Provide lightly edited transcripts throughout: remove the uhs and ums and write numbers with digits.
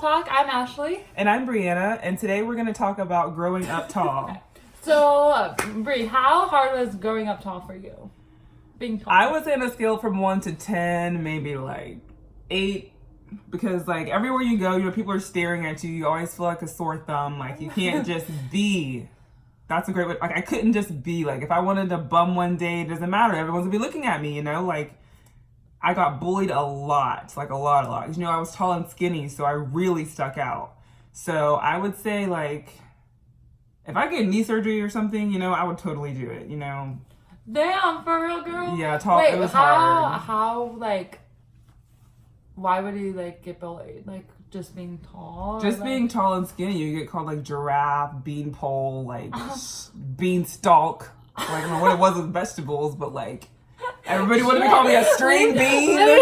TallTalk. I'm Ashley. And I'm Brianna, and today we're going to talk about growing up tall. So, Bri, how hard was growing up tall for you? Being tall. I would say on a scale from 1 to 10, maybe like 8, because like everywhere you go, people are staring at you. You always feel like a sore thumb. Like you can't just be. That's a great way. Like I couldn't just be. Like if I wanted to bum one day, it doesn't matter. Everyone's gonna be looking at me. Like I got bullied a lot. Like a lot. Because I was tall and skinny, so I really stuck out. So I would say like, if I get knee surgery or something, I would totally do it. Damn, for real, girl. Yeah, tall. Wait, it was hard. How like? Why would you like get bullied? Like just being tall? Just being tall and skinny, you get called like giraffe, beanpole, like beanstalk. Like I don't know what it was with vegetables, but like everybody wanted to call me a string bean. At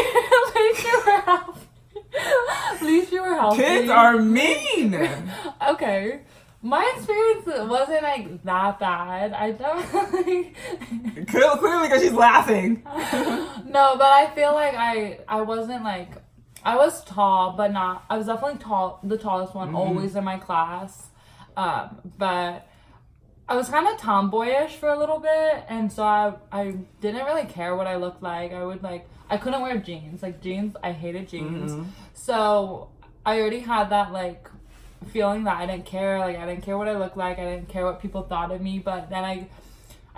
least you were healthy. Kids are mean. Okay. My experience wasn't like that bad. I definitely clearly because she's laughing. No, but I feel like I wasn't like, I was tall, but not. I was definitely the tallest one, always in my class. But I was kind of tomboyish for a little bit, and so I didn't really care what I looked like. I couldn't wear jeans. Like jeans, I hated jeans. So I already had that like feeling that I didn't care. Like I didn't care what I looked like. I didn't care what people thought of me. But then I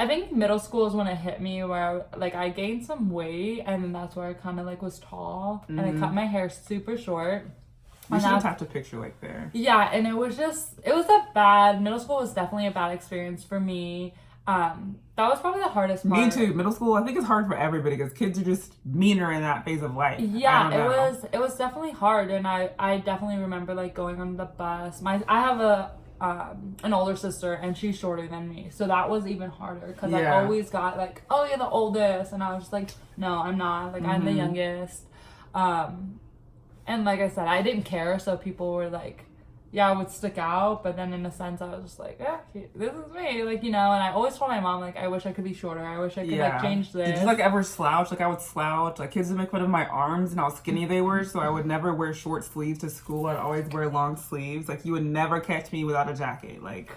think middle school is when it hit me where I gained some weight, and then that's where I kind of like was tall, and I cut my hair super short. We should have tapped a picture like there. Yeah, and it was middle school was definitely a bad experience for me. That was probably the hardest part. Me too. Middle school, I think it's hard for everybody because kids are just meaner in that phase of life. Yeah, it was definitely hard, and I definitely remember like going on the bus. I have an older sister, and she's shorter than me, so that was even harder because I always got like, oh, you're the oldest, and I was just like, no, I'm not. Like I'm the youngest. And like I said, I didn't care, so people were like, yeah, I would stick out, but then in a sense, I was just like, yeah, this is me, like, and I always told my mom, like, I wish I could be shorter, I wish I could, like, change this. Did you, like, ever slouch? Like, I would slouch, like, kids would make fun of my arms and how skinny they were, so I would never wear short sleeves to school, I'd always wear long sleeves, like, you would never catch me without a jacket, like,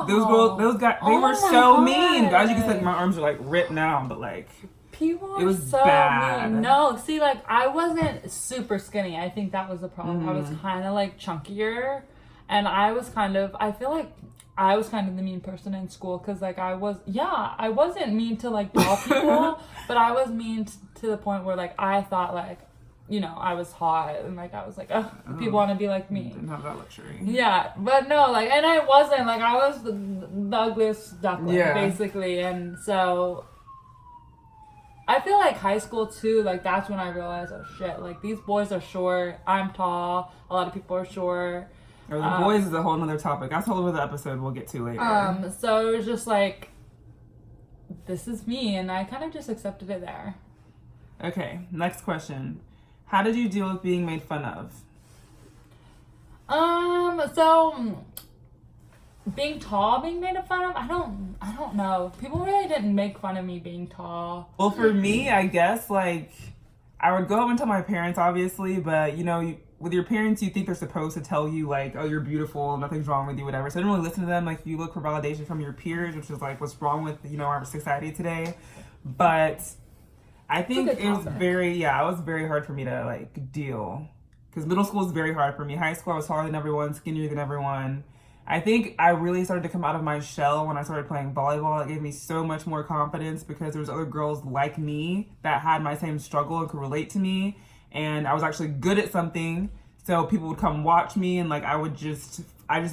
those guys, they were so mean, guys, you can see, like, my arms are, like, ripped now, but, like, people it was so bad. mean. No, see, like, I wasn't super skinny, I think that was the problem, I was kind of, like, chunkier. And I feel like I was kind of the mean person in school because, like, I wasn't mean to, like, tall people, but I was mean to the point where, like, I thought, like, I was hot and, like, I was like, oh, people want to be like me. Didn't have that luxury. Yeah, but no, like, and I wasn't, like, I was the ugliest duckling, basically, and so I feel like high school, too, like, that's when I realized, oh, shit, like, these boys are short, I'm tall, a lot of people are short. Or the boys is a whole nother topic. That's a whole other episode we'll get to later. So it was just like, this is me, and I kind of just accepted it there. Okay, next question. How did you deal with being made fun of? So being tall, being made fun of, I don't know. People really didn't make fun of me being tall. Well, for me, I guess, like, I would go up and tell my parents, obviously, but, with your parents, you think they're supposed to tell you, like, oh, you're beautiful, nothing's wrong with you, whatever. So I didn't really listen to them. Like, you look for validation from your peers, which is, like, what's wrong with, our society today. But I think it was very hard for me to, like, deal. Because middle school was very hard for me. High school, I was taller than everyone, skinnier than everyone. I think I really started to come out of my shell when I started playing volleyball. It gave me so much more confidence because there was other girls like me that had my same struggle and could relate to me. And I was actually good at something, so people would come watch me, and, like, I just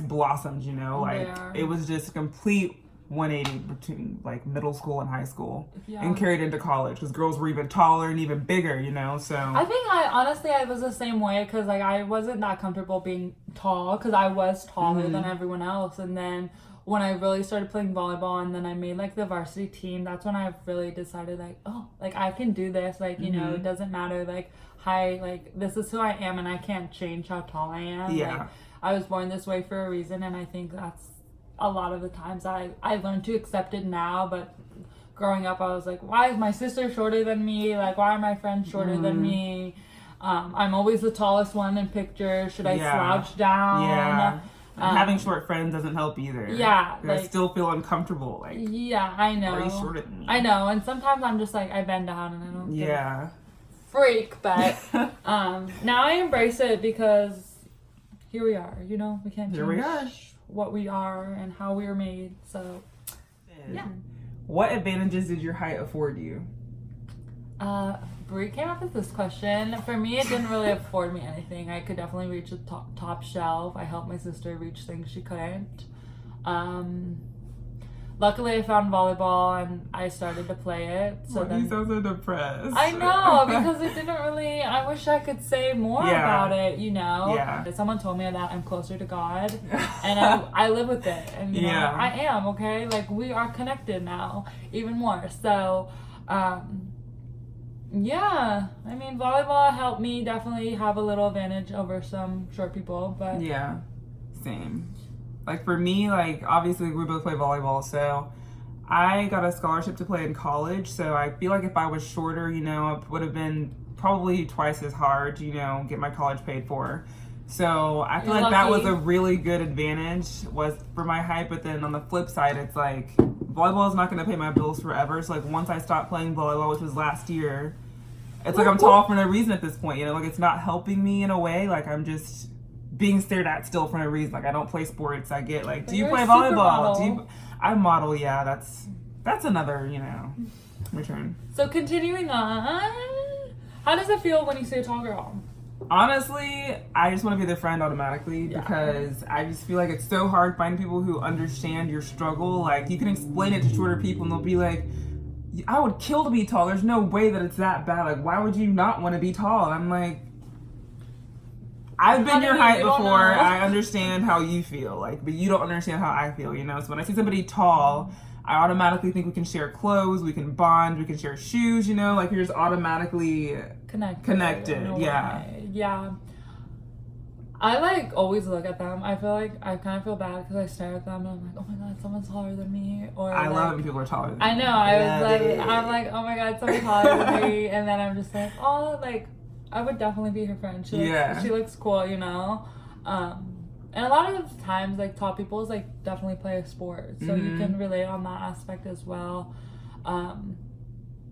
blossomed, Like, it was just a complete 180 between, like, middle school and high school, and carried into college, because girls were even taller and even bigger, so. I think I was the same way, because, like, I wasn't that comfortable being tall, because I was taller than everyone else, and then when I really started playing volleyball and then I made, like, the varsity team, that's when I really decided, like, oh, like, I can do this, like, it doesn't matter, like, like, this is who I am, and I can't change how tall I am. Yeah. Like, I was born this way for a reason, and I think that's a lot of the times I learned to accept it now, but growing up, I was like, why is my sister shorter than me? Like, why are my friends shorter than me? I'm always the tallest one in pictures. Should I slouch down? Yeah. Having short friends doesn't help either. Yeah. I still feel uncomfortable. Like, yeah, I know. are you shorter than me? I know. And sometimes I'm just like, I bend down and I don't give a freak. But now I embrace it because here we are. You know, we can't change what we are and how we are made. So, yeah. What advantages did your height afford you? Brie came up with this question. For me, it didn't really afford me anything. I could definitely reach the top shelf. I helped my sister reach things she couldn't. Luckily, I found volleyball and I started to play it. So you sound so depressed. I know, because it didn't really. I wish I could say more about it. You know. Yeah. Someone told me that I'm closer to God, and I live with it. And you know, I am okay. Like we are connected now, even more. So. Yeah, I mean, volleyball helped me definitely have a little advantage over some short people, but... Yeah, same. Like, for me, like, obviously, we both play volleyball, so I got a scholarship to play in college, so I feel like if I was shorter, you know, it would have been probably twice as hard to, you know, get my college paid for. So I feel like that was a really good advantage was for my height, but then on the flip side, it's like volleyball is not going to pay my bills forever. So like once I stopped playing volleyball, which was last year, it's like I'm tall for no reason at this point. You know, like it's not helping me in a way. Like I'm just being stared at still for no reason. Like I don't play sports. I get like, do you play volleyball? I model. Yeah, that's another, you know, return. So continuing on, how does it feel when you see a tall girl? Honestly, I just want to be their friend automatically because I just feel like it's so hard finding people who understand your struggle. Like, you can explain it to shorter people and they'll be like, I would kill to be tall. There's no way that it's that bad. Like, why would you not want to be tall? And I'm like, I've been your height before. I understand how you feel. Like, but you don't understand how I feel, you know? So when I see somebody tall, I automatically think we can share clothes, we can bond, we can share shoes, you know? Like, you're just automatically connected. Yeah. I like always look at them. I feel like I kind of feel bad because I stare at them and I'm like, oh my god, someone's taller than me. Or I like, love it when people are taller than me. I know. I'm like, oh my god, someone's taller than me, and then I'm just like, oh, like I would definitely be her friend. She looks cool, you know. And a lot of times, like tall people is like definitely play a sport, so you can relate on that aspect as well.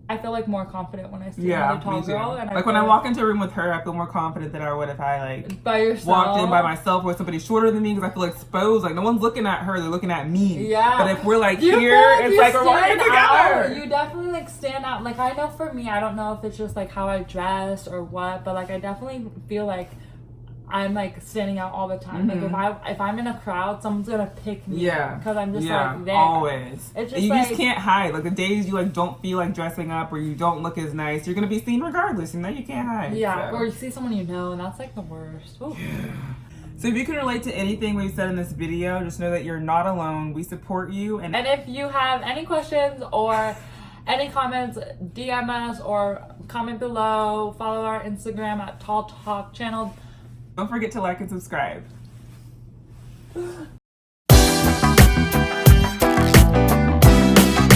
I feel like more confident when I see another tall girl. And like when I walk into a room with her, I feel more confident than I would if I like by yourself walked in by myself with somebody shorter than me because I feel exposed. Like no one's looking at her; they're looking at me. Yeah. But if we're like here, it's like we're walking together. You definitely like stand out. Like I know for me, I don't know if it's just like how I dress or what, but like I definitely feel like I'm like standing out all the time. Like if I'm in a crowd, someone's gonna pick me. Yeah. Because I'm just like there. Always. It's just you like, just can't hide. Like the days you like don't feel like dressing up or you don't look as nice, you're gonna be seen regardless, and then you can't hide. Yeah. So. Or you see someone you know, and that's like the worst. Ooh. Yeah. So if you can relate to anything we've said in this video, just know that you're not alone. We support you. And if you have any questions or any comments, DM us or comment below. Follow our Instagram at TallTalk channel. Don't forget to like and subscribe.